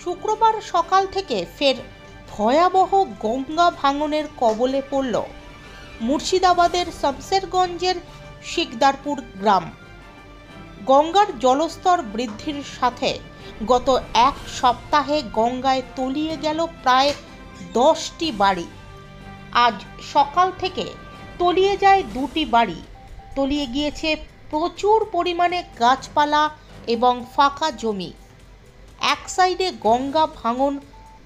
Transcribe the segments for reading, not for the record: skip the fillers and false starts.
শুক্রবার সকাল থেকে ফের ভয়াবহ গঙ্গা ভাঙনের কবলে পড়ল মুর্শিদাবাদের শামসেরগঞ্জের শিকদারপুর গ্রাম। গঙ্গার জলস্তর বৃদ্ধির সাথে গত এক সপ্তাহে গঙ্গায় তলিয়ে গেল প্রায় 10টি বাড়ি। আজ সকাল থেকে তলিয়ে যায় 2টি বাড়ি। তলিয়ে গিয়েছে প্রচুর পরিমাণে গাছপালা এবং ফাঁকা জমি। এক সাইডে গঙ্গা ভাঙন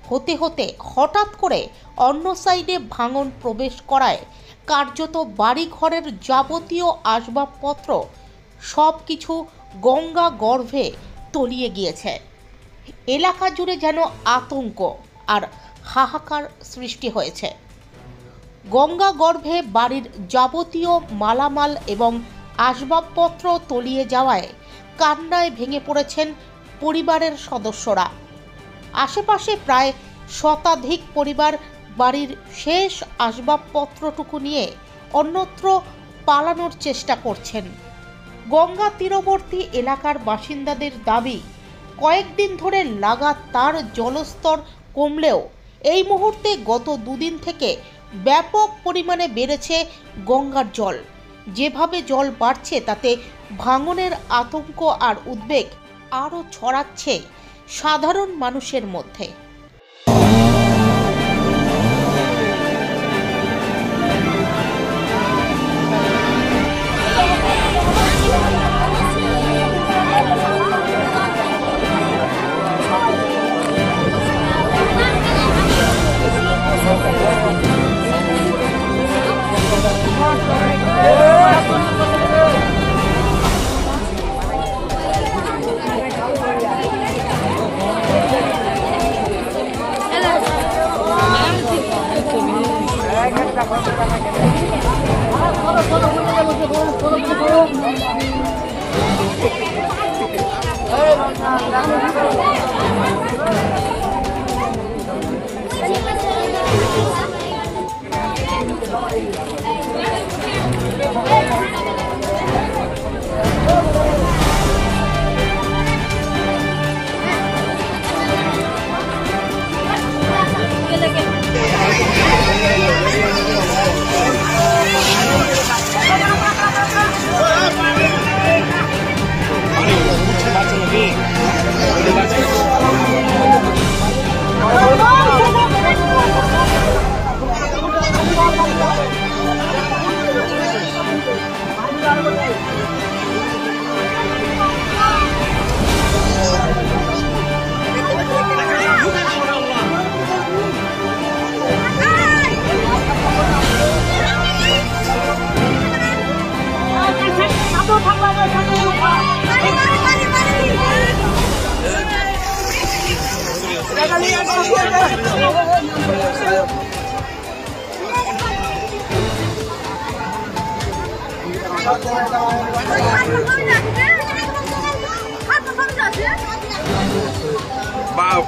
হতে হতে হঠাৎ করে অন্য সাইডে ভাঙন প্রবেশ করায় কার্যত বাড়িঘরের যাবতীয় আসবাবপত্র সব কিছু গঙ্গা গর্ভে তলিয়ে গিয়েছে। এলাকা জুড়ে যেন আতঙ্ক আর হাহাকার সৃষ্টি হয়েছে। গঙ্গা গর্ভে বাড়ির যাবতীয় মালামাল এবং আসবাবপত্র তলিয়ে যাওয়ায় কান্নায় ভেঙে পড়েছেন পরিবারের সদস্যরা। আশেপাশে প্রায় শতাধিক পরিবার বাড়ির শেষ আসবাবপত্রটুকু নিয়ে অন্যত্র পালানোর চেষ্টা করছেন। গঙ্গা তীরবর্তী এলাকার বাসিন্দাদের দাবি, কয়েকদিন ধরে লাগাতার জলস্তর কমলেও এই মুহূর্তে গত 2 দিন থেকে ব্যাপক পরিমাণে বেড়েছে গঙ্গার জল। যেভাবে জল বাড়ছে তাতে ভাঙনের আতঙ্ক আর উদ্বেগ আরও ছড়াচ্ছে সাধারণ মানুষের মধ্যে।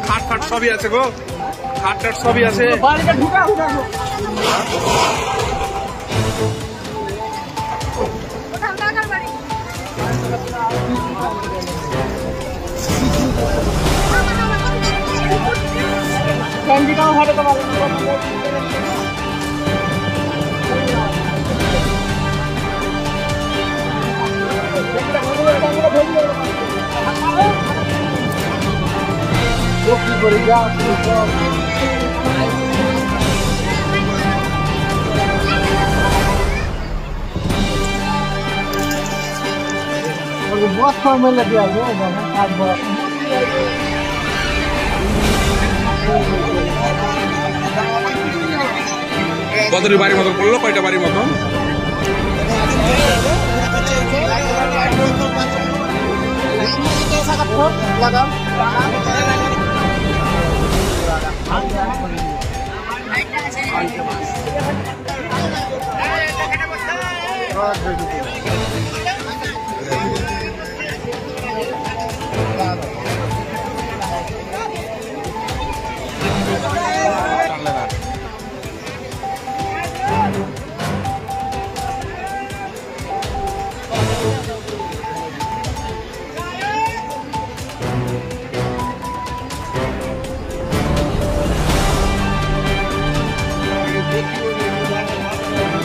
খাট খাট সবই আছে গো, খাট খাট সবই আছে। बहुत समय लगे आज কতটি বাড়ির মতন করলো, কয়টা বাড়ির মতন? लगा